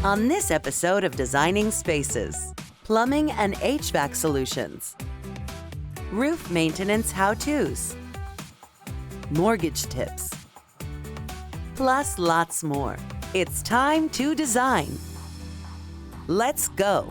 On this episode of Designing Spaces, Plumbing and HVAC Solutions, Roof Maintenance How-Tos, Mortgage Tips, plus lots more. It's time to design. Let's go.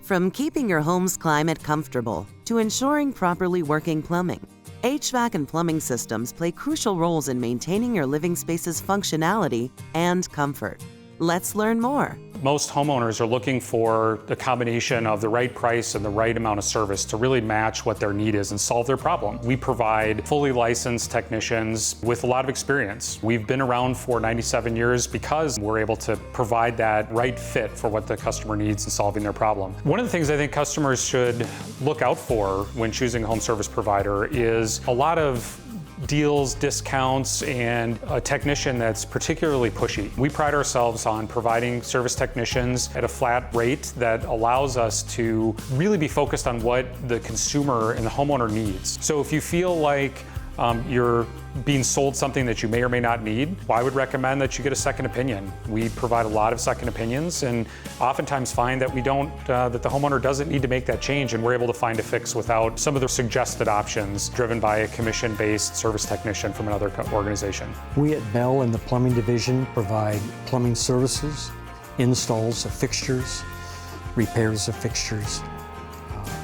From keeping your home's climate comfortable to ensuring properly working plumbing, HVAC and plumbing systems play crucial roles in maintaining your living space's functionality and comfort. Let's learn more. Most homeowners are looking for the combination of the right price and the right amount of service to really match what their need is and solve their problem. We provide fully licensed technicians with a lot of experience. We've been around for 97 years because we're able to provide that right fit for what the customer needs in solving their problem. One of the things I think customers should look out for when choosing a home service provider is a lot of deals, discounts, and a technician that's particularly pushy. We pride ourselves on providing service technicians at a flat rate that allows us to really be focused on what the consumer and the homeowner needs. So if you feel like you're being sold something that you may or may not need, well, I would recommend that you get a second opinion. We provide a lot of second opinions and oftentimes find that that the homeowner doesn't need to make that change, and we're able to find a fix without some of the suggested options driven by a commission-based service technician from another organization. We at Bell in the plumbing division provide plumbing services, installs of fixtures, repairs of fixtures,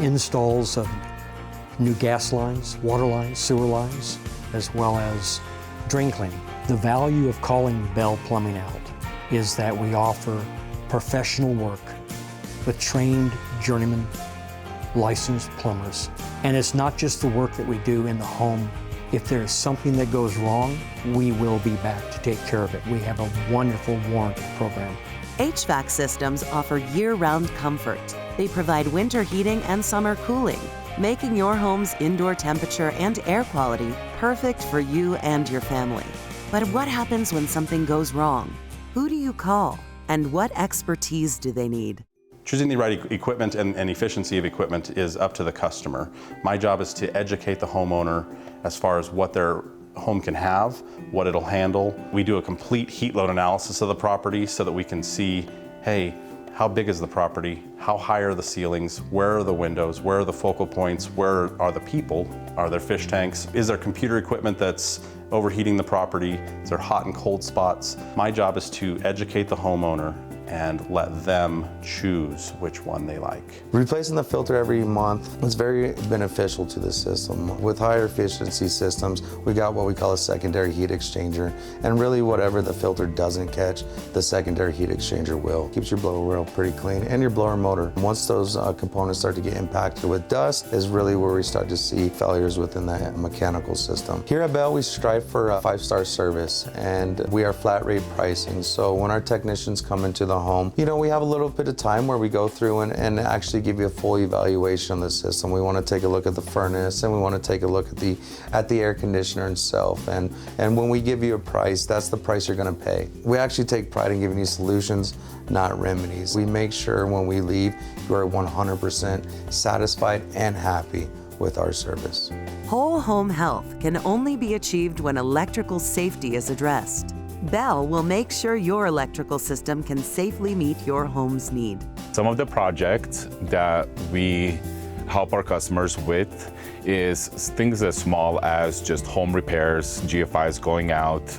installs of new gas lines, water lines, sewer lines, as well as drain cleaning. The value of calling Bell Plumbing out is that we offer professional work with trained journeyman, licensed plumbers. And it's not just the work that we do in the home. If there is something that goes wrong, we will be back to take care of it. We have a wonderful warranty program. HVAC systems offer year-round comfort. They provide winter heating and summer cooling, making your home's indoor temperature and air quality perfect for you and your family. But what happens when something goes wrong? Who do you call? And what expertise do they need? Choosing the right equipment and efficiency of equipment is up to the customer. My job is to educate the homeowner as far as what their home can have, what it'll handle. We do a complete heat load analysis of the property so that we can see, hey, how big is the property? How high are the ceilings? Where are the windows? Where are the focal points? Where are the people? Are there fish tanks? Is there computer equipment that's overheating the property? Is there hot and cold spots? My job is to educate the homeowner and let them choose which one they like. Replacing the filter every month is very beneficial to the system. With higher efficiency systems, we got what we call a secondary heat exchanger, and really whatever the filter doesn't catch, the secondary heat exchanger will. Keeps your blower rail pretty clean and your blower motor. Once those components start to get impacted with dust is really where we start to see failures within the mechanical system. Here at Bell, we strive for a 5-star service, and we are flat rate pricing. So when our technicians come into the home, we have a little bit of time where we go through and actually give you a full evaluation on the system. We want to take a look at the furnace, and we want to take a look at the air conditioner itself. And when we give you a price, that's the price you're going to pay. We actually take pride in giving you solutions, not remedies. We make sure when we leave, you are 100% satisfied and happy with our service. Whole home health can only be achieved when electrical safety is addressed. Bell will make sure your electrical system can safely meet your home's need. Some of the projects that we help our customers with is things as small as just home repairs, GFIs going out,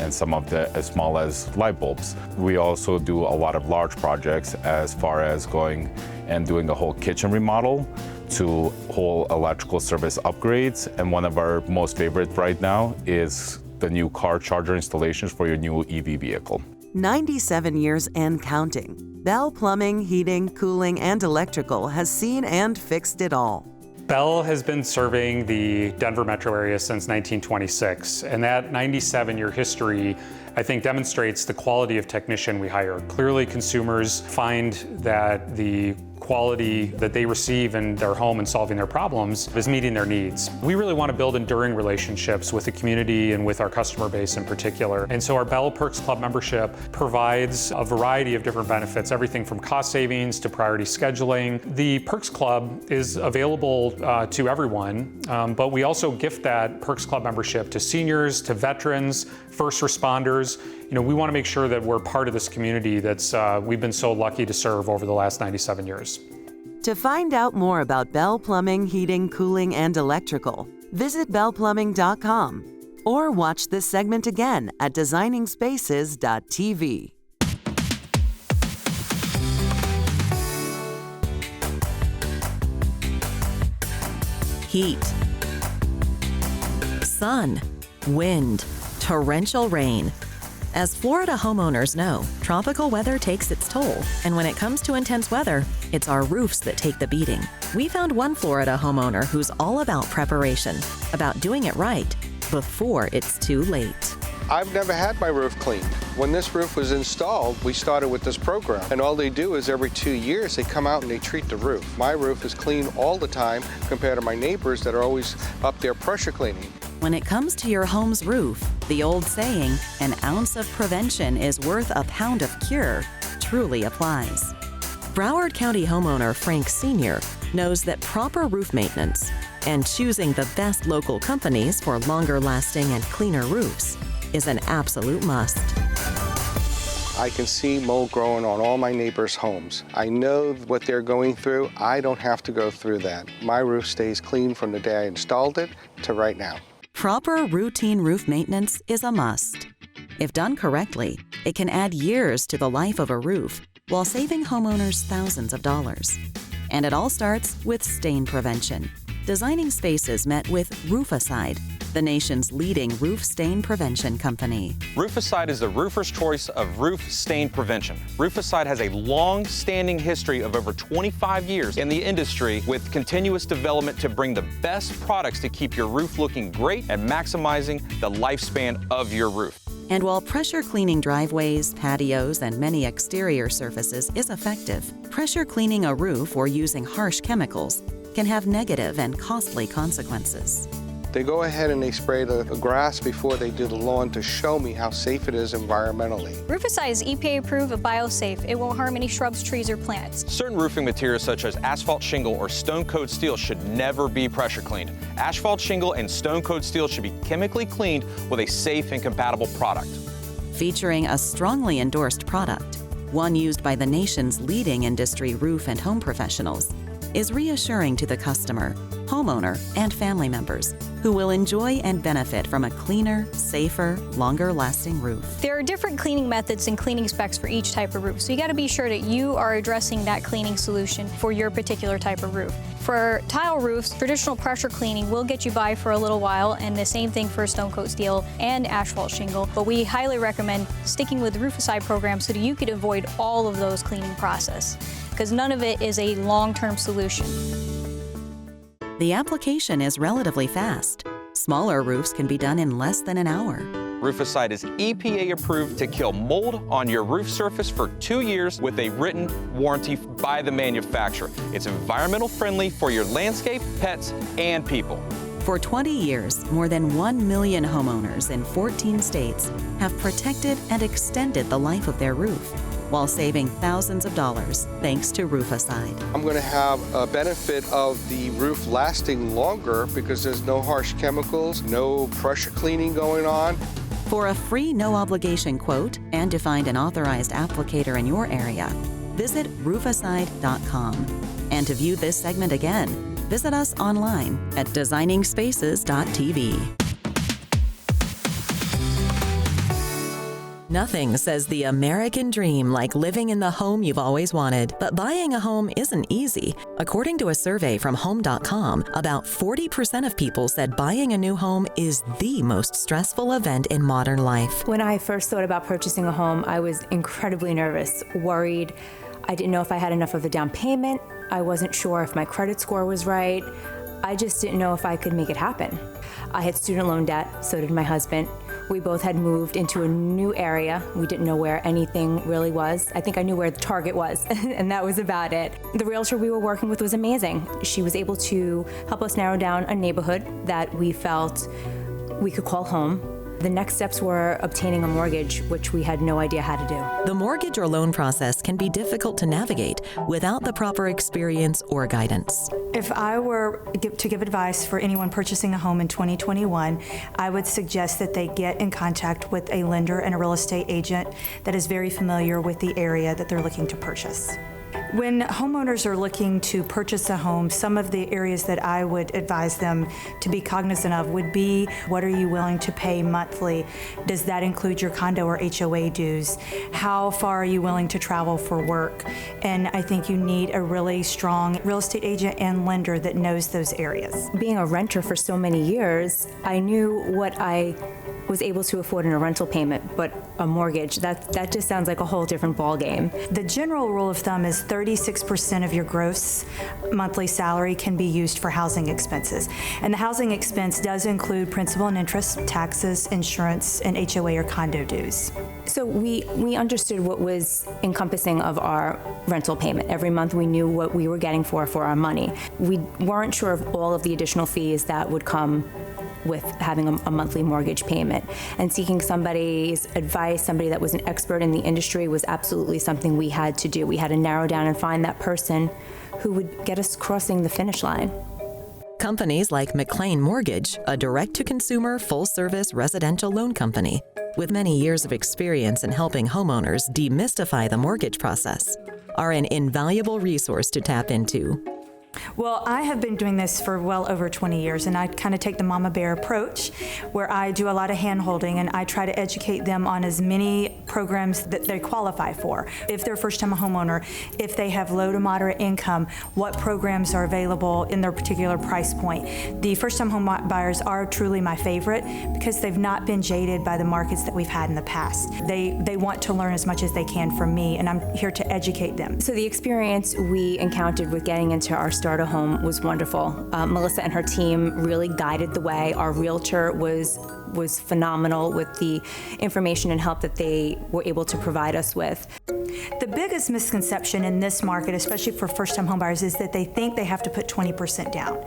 and some of the as small as light bulbs. We also do a lot of large projects as far as going and doing a whole kitchen remodel to whole electrical service upgrades. And one of our most favorite right now is the new car charger installations for your new EV vehicle. 97 years and counting. Bell Plumbing, Heating, Cooling, and Electrical has seen and fixed it all. Bell has been serving the Denver metro area since 1926, and that 97-year history, I think, demonstrates the quality of technician we hire. Clearly, consumers find that the quality that they receive in their home and solving their problems is meeting their needs. We really want to build enduring relationships with the community and with our customer base in particular. And so our Bell Perks Club membership provides a variety of different benefits, everything from cost savings to priority scheduling. The Perks Club is available to everyone, but we also gift that Perks Club membership to seniors, to veterans, first responders. We want to make sure that we're part of this community that's we've been so lucky to serve over the last 97 years. To find out more about Bell Plumbing, Heating, Cooling, and Electrical, visit bellplumbing.com or watch this segment again at designingspaces.tv. Heat, sun, wind, torrential rain. As Florida homeowners know, tropical weather takes its toll, and when it comes to intense weather, it's our roofs that take the beating. We found one Florida homeowner who's all about preparation, about doing it right before it's too late. I've never had my roof cleaned. When this roof was installed, we started with this program. And all they do is every 2 years, they come out and they treat the roof. My roof is clean all the time compared to my neighbors that are always up there pressure cleaning. When it comes to your home's roof, the old saying, an ounce of prevention is worth a pound of cure, truly applies. Broward County homeowner Frank Sr. knows that proper roof maintenance and choosing the best local companies for longer lasting and cleaner roofs is an absolute must. I can see mold growing on all my neighbors' homes. I know what they're going through. I don't have to go through that. My roof stays clean from the day I installed it to right now. Proper routine roof maintenance is a must. If done correctly, it can add years to the life of a roof while saving homeowners thousands of dollars. And it all starts with stain prevention. Designing Spaces met with Roof-A-Cide, the nation's leading roof stain prevention company. Roof-A-Cide is the roofer's choice of roof stain prevention. Roof-A-Cide has a long-standing history of over 25 years in the industry with continuous development to bring the best products to keep your roof looking great and maximizing the lifespan of your roof. And while pressure cleaning driveways, patios, and many exterior surfaces is effective, pressure cleaning a roof or using harsh chemicals can have negative and costly consequences. They go ahead and they spray the grass before they do the lawn to show me how safe it is environmentally. Roof-A-Cide is EPA approved and biosafe. It won't harm any shrubs, trees, or plants. Certain roofing materials such as asphalt shingle or stone-coated steel should never be pressure cleaned. Asphalt shingle and stone-coated steel should be chemically cleaned with a safe and compatible product. Featuring a strongly endorsed product, one used by the nation's leading industry roof and home professionals, is reassuring to the customer, homeowner, and family members who will enjoy and benefit from a cleaner, safer, longer-lasting roof. There are different cleaning methods and cleaning specs for each type of roof, so you got to be sure that you are addressing that cleaning solution for your particular type of roof. For tile roofs, traditional pressure cleaning will get you by for a little while, and the same thing for stone coat steel and asphalt shingle, but we highly recommend sticking with the Roof-A-Cide program so that you could avoid all of those cleaning process, because none of it is a long-term solution. The application is relatively fast. Smaller roofs can be done in less than an hour. Roof-A-Cide is EPA approved to kill mold on your roof surface for 2 years with a written warranty by the manufacturer. It's environmental friendly for your landscape, pets, and people. For 20 years, more than 1 million homeowners in 14 states have protected and extended the life of their roof, while saving thousands of dollars thanks to Roof-A-Cide. I'm going to have a benefit of the roof lasting longer because there's no harsh chemicals, no pressure cleaning going on. For a free no-obligation quote and to find an authorized applicator in your area, visit Roof-A-Cide.com. And to view this segment again, visit us online at designingspaces.tv. Nothing says the American dream like living in the home you've always wanted. But buying a home isn't easy. According to a survey from Home.com, about 40% of people said buying a new home is the most stressful event in modern life. When I first thought about purchasing a home, I was incredibly nervous, worried. I didn't know if I had enough of a down payment. I wasn't sure if my credit score was right. I just didn't know if I could make it happen. I had student loan debt, so did my husband. We both had moved into a new area. We didn't know where anything really was. I think I knew where the Target was, and that was about it. The realtor we were working with was amazing. She was able to help us narrow down a neighborhood that we felt we could call home. The next steps were obtaining a mortgage, which we had no idea how to do. The mortgage or loan process can be difficult to navigate without the proper experience or guidance. If I were to give advice for anyone purchasing a home in 2021, I would suggest that they get in contact with a lender and a real estate agent that is very familiar with the area that they're looking to purchase. When homeowners are looking to purchase a home, some of the areas that I would advise them to be cognizant of would be, what are you willing to pay monthly? Does that include your condo or HOA dues? How far are you willing to travel for work? And I think you need a really strong real estate agent and lender that knows those areas. Being a renter for so many years, I knew what I was able to afford in a rental payment, but a mortgage, that just sounds like a whole different ballgame. The general rule of thumb is 36% of your gross monthly salary can be used for housing expenses. And the housing expense does include principal and interest, taxes, insurance, and HOA or condo dues. So we understood what was encompassing of our rental payment. Every month we knew what we were getting for our money. We weren't sure of all of the additional fees that would come with having a monthly mortgage payment. And seeking somebody's advice, somebody that was an expert in the industry, was absolutely something we had to do. We had to narrow down and find that person who would get us crossing the finish line. Companies like McLean Mortgage, a direct-to-consumer, full-service residential loan company with many years of experience in helping homeowners demystify the mortgage process, are an invaluable resource to tap into. Well, I have been doing this for well over 20 years, and I kind of take the mama bear approach, where I do a lot of hand-holding, and I try to educate them on as many programs that they qualify for. If they're a first-time homeowner, if they have low to moderate income, what programs are available in their particular price point. The first-time home buyers are truly my favorite because they've not been jaded by the markets that we've had in the past. They want to learn as much as they can from me, and I'm here to educate them. So the experience we encountered with getting into our starter home was wonderful. Melissa and her team really guided the way. Our realtor was phenomenal with the information and help that they were able to provide us with. The biggest misconception in this market, especially for first-time homebuyers, is that they think they have to put 20% down.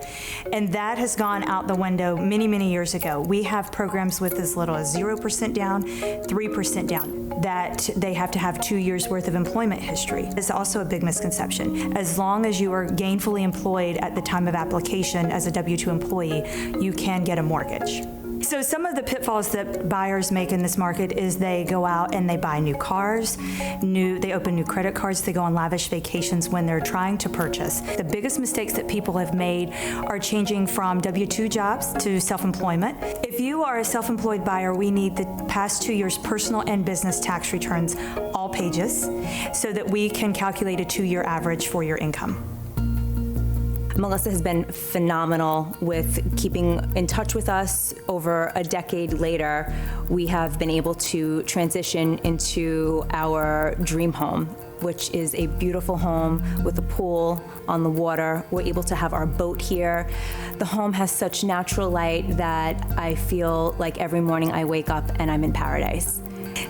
And that has gone out the window many, many years ago. We have programs with as little as 0% down, 3% down, that they have to have 2 years worth of employment history. It's also a big misconception. As long as you are gainfully employed at the time of application as a W-2 employee, you can get a mortgage. So some of the pitfalls that buyers make in this market is they go out and they buy new cars, they open new credit cards, they go on lavish vacations when they're trying to purchase. The biggest mistakes that people have made are changing from W-2 jobs to self-employment. If you are a self-employed buyer, we need the past 2 years' personal and business tax returns, all pages, so that we can calculate a 2-year average for your income. Melissa has been phenomenal with keeping in touch with us. Over a decade later, we have been able to transition into our dream home, which is a beautiful home with a pool on the water. We're able to have our boat here. The home has such natural light that I feel like every morning I wake up and I'm in paradise.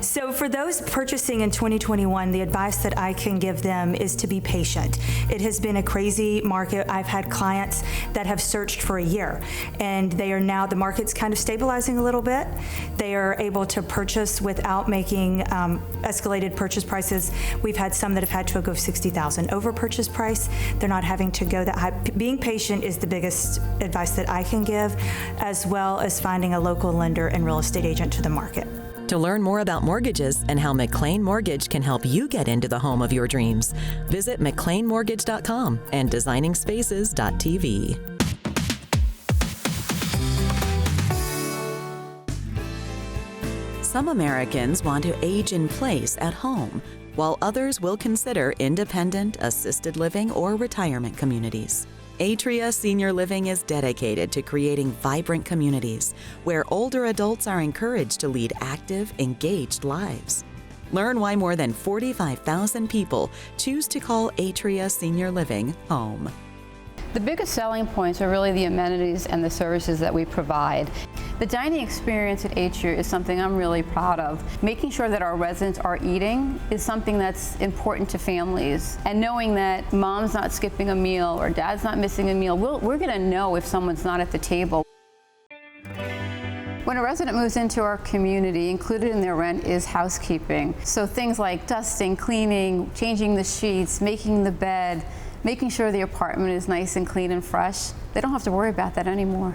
So for those purchasing in 2021, the advice that I can give them is to be patient. It has been a crazy market. I've had clients that have searched for a year, and they are now, the market's kind of stabilizing a little bit. They are able to purchase without making escalated purchase prices. We've had some that have had to go $60,000 over purchase price. They're not having to go that high. Being patient is the biggest advice that I can give, as well as finding a local lender and real estate agent to the market. To learn more about mortgages and how McLean Mortgage can help you get into the home of your dreams, visit McLeanMortgage.com and Designingspaces.tv. Some Americans want to age in place at home, while others will consider independent, assisted living, or retirement communities. Atria Senior Living is dedicated to creating vibrant communities where older adults are encouraged to lead active, engaged lives. Learn why more than 45,000 people choose to call Atria Senior Living home. The biggest selling points are really the amenities and the services that we provide. The dining experience at Atria is something I'm really proud of. Making sure that our residents are eating is something that's important to families. And knowing that mom's not skipping a meal or dad's not missing a meal, we're going to know if someone's not at the table. When a resident moves into our community, included in their rent is housekeeping. So things like dusting, cleaning, changing the sheets, making the bed, making sure the apartment is nice and clean and fresh. They don't have to worry about that anymore.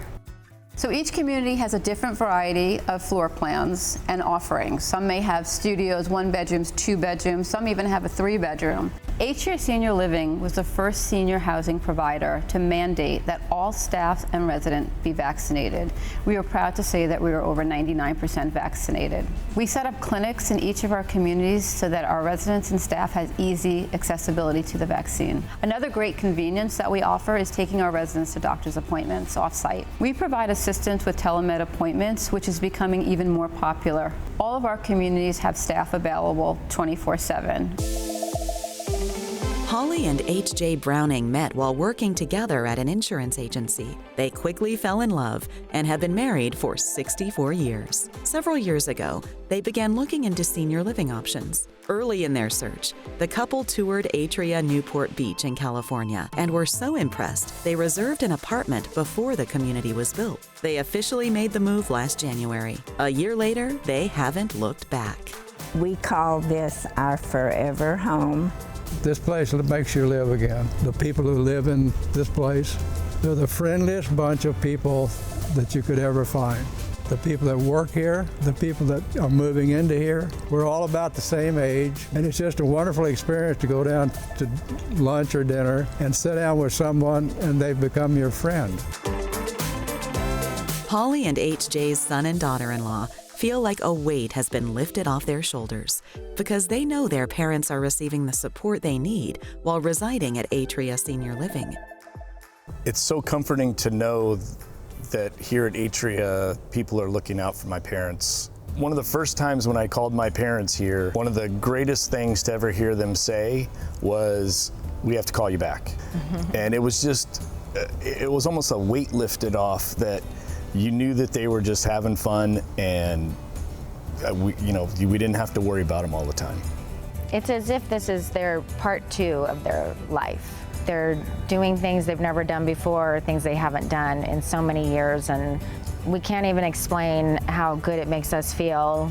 So each community has a different variety of floor plans and offerings. Some may have studios, 1 bedrooms, 2 bedrooms, some even have a 3-bedroom. Atria Senior Living was the first senior housing provider to mandate that all staff and residents be vaccinated. We are proud to say that we are over 99% vaccinated. We set up clinics in each of our communities so that our residents and staff has easy accessibility to the vaccine. Another great convenience that we offer is taking our residents to doctor's appointments off-site. We provide assistance with telemed appointments, which is becoming even more popular. All of our communities have staff available 24/7. Holly and H.J. Browning met while working together at an insurance agency. They quickly fell in love and have been married for 64 years. Several years ago, they began looking into senior living options. Early in their search, the couple toured Atria Newport Beach in California and were so impressed they reserved an apartment before the community was built. They officially made the move last January. A year later, they haven't looked back. We call this our forever home. This place makes you live again. The people who live in this place, they're the friendliest bunch of people that you could ever find. The people that work here, the people that are moving into here, we're all about the same age, and it's just a wonderful experience to go down to lunch or dinner and sit down with someone and they become your friend. Holly and H.J.'s son and daughter-in-law feel like a weight has been lifted off their shoulders because they know their parents are receiving the support they need while residing at Atria Senior Living. It's so comforting to know that here at Atria, people are looking out for my parents. One of the first times when I called my parents here, one of the greatest things to ever hear them say was, "We have to call you back." And it was just, it was almost a weight lifted off that you knew that they were just having fun and we didn't have to worry about them all the time. It's as if this is their part 2 of their life. They're doing things they've never done before, things they haven't done in so many years, and we can't even explain how good it makes us feel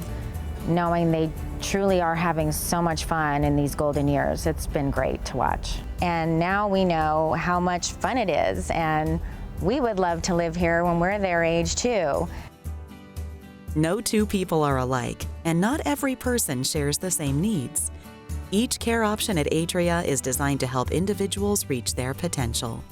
knowing they truly are having so much fun in these golden years. It's been great to watch. And now we know how much fun it is, and we would love to live here when we're their age too. No two people are alike, and not every person shares the same needs. Each care option at Atria is designed to help individuals reach their potential.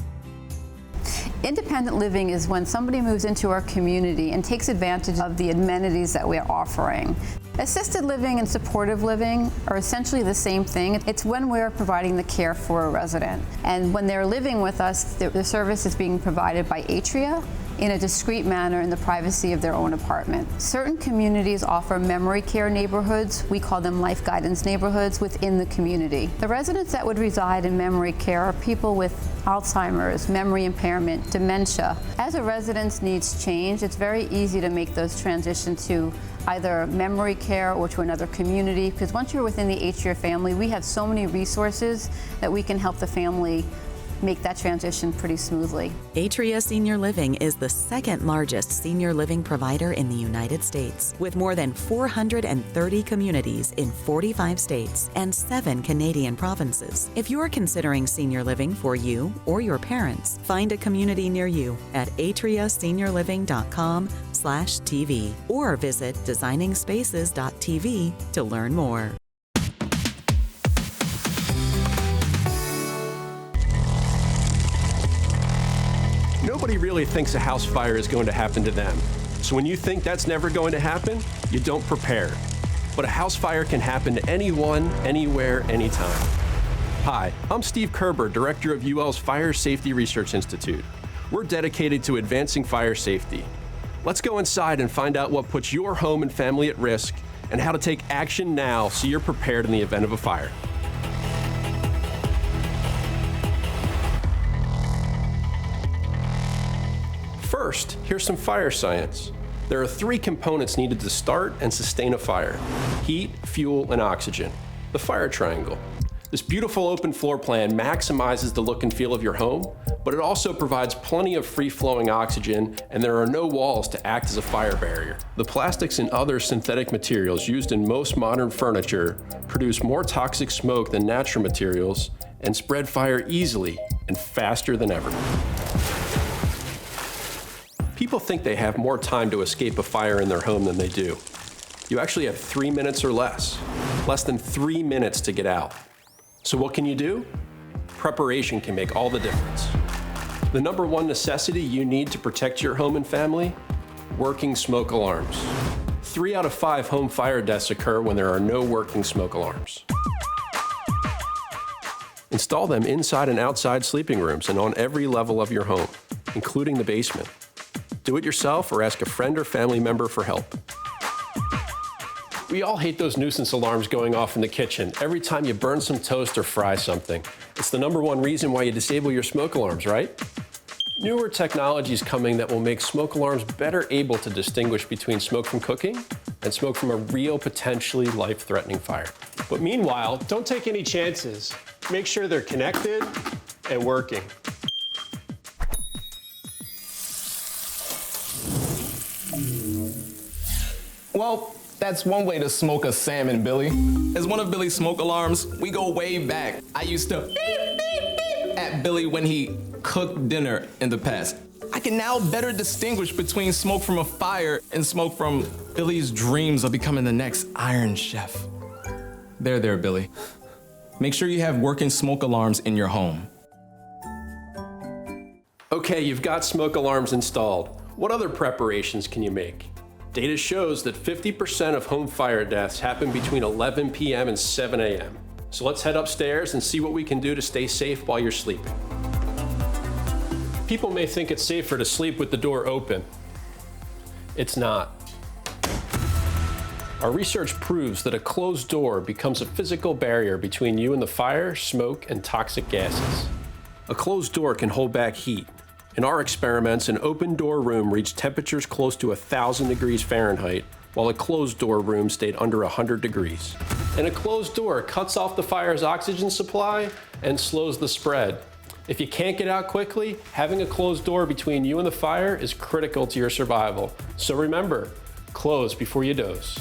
Independent living is when somebody moves into our community and takes advantage of the amenities that we're offering. Assisted living and supportive living are essentially the same thing. It's when we're providing the care for a resident. And when they're living with us, the service is being provided by Atria in a discreet manner in the privacy of their own apartment. Certain communities offer memory care neighborhoods. We call them life guidance neighborhoods within the community. The residents that would reside in memory care are people with Alzheimer's, memory impairment, dementia. As a resident's needs change, it's very easy to make those transitions to either memory care or to another community, because once you're within the Atria family, we have so many resources that we can help the family make that transition pretty smoothly. Atria Senior Living is the second largest senior living provider in the United States, with more than 430 communities in 45 states and 7 Canadian provinces. If you're considering senior living for you or your parents, find a community near you at atriaseniorliving.com/TV or visit designingspaces.tv to learn more. Nobody really thinks a house fire is going to happen to them. So when you think that's never going to happen, you don't prepare. But a house fire can happen to anyone, anywhere, anytime. Hi, I'm Steve Kerber, Director of UL's Fire Safety Research Institute. We're dedicated to advancing fire safety. Let's go inside and find out what puts your home and family at risk and how to take action now so you're prepared in the event of a fire. First, here's some fire science. There are 3 components needed to start and sustain a fire: heat, fuel, and oxygen. The fire triangle. This beautiful open floor plan maximizes the look and feel of your home, but it also provides plenty of free-flowing oxygen, and there are no walls to act as a fire barrier. The plastics and other synthetic materials used in most modern furniture produce more toxic smoke than natural materials and spread fire easily and faster than ever. People think they have more time to escape a fire in their home than they do. You actually have 3 minutes or less than 3 minutes to get out. So what can you do? Preparation can make all the difference. The number one necessity you need to protect your home and family? Working smoke alarms. 3 out of 5 home fire deaths occur when there are no working smoke alarms. Install them inside and outside sleeping rooms and on every level of your home, including the basement. Do it yourself or ask a friend or family member for help. We all hate those nuisance alarms going off in the kitchen every time you burn some toast or fry something. It's the number one reason why you disable your smoke alarms, right? Newer technology is coming that will make smoke alarms better able to distinguish between smoke from cooking and smoke from a real, potentially life-threatening fire. But meanwhile, don't take any chances. Make sure they're connected and working. Well, that's one way to smoke a salmon, Billy. As one of Billy's smoke alarms, we go way back. I used to beep, beep, beep at Billy when he cooked dinner in the past. I can now better distinguish between smoke from a fire and smoke from Billy's dreams of becoming the next Iron Chef. There, Billy. Make sure you have working smoke alarms in your home. Okay, you've got smoke alarms installed. What other preparations can you make? Data shows that 50% of home fire deaths happen between 11 p.m. and 7 a.m. So let's head upstairs and see what we can do to stay safe while you're sleeping. People may think it's safer to sleep with the door open. It's not. Our research proves that a closed door becomes a physical barrier between you and the fire, smoke, and toxic gases. A closed door can hold back heat. In our experiments, an open door room reached temperatures close to 1,000 degrees Fahrenheit, while a closed door room stayed under 100 degrees. And a closed door cuts off the fire's oxygen supply and slows the spread. If you can't get out quickly, having a closed door between you and the fire is critical to your survival. So remember, close before you doze.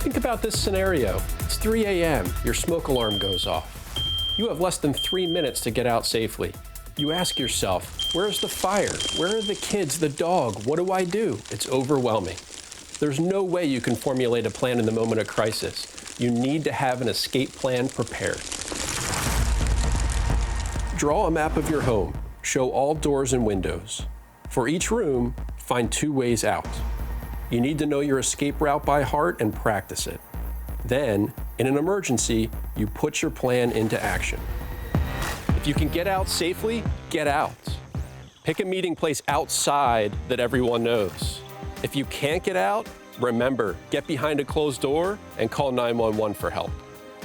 Think about this scenario. It's 3 a.m., your smoke alarm goes off. You have less than 3 minutes to get out safely. You ask yourself, where's the fire? Where are the kids, the dog? What do I do? It's overwhelming. There's no way you can formulate a plan in the moment of crisis. You need to have an escape plan prepared. Draw a map of your home. Show all doors and windows. For each room, find 2 ways out. You need to know your escape route by heart and practice it. Then, in an emergency, you put your plan into action. If you can get out safely, get out. Pick a meeting place outside that everyone knows. If you can't get out, remember, get behind a closed door and call 911 for help.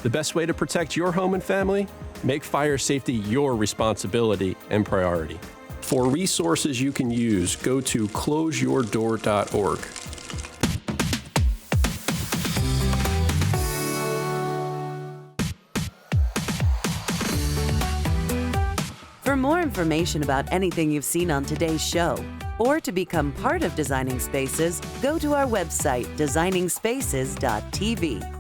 The best way to protect your home and family? Make fire safety your responsibility and priority. For resources you can use, go to closeyourdoor.org. For more information about anything you've seen on today's show, or to become part of Designing Spaces, go to our website, designingspaces.tv.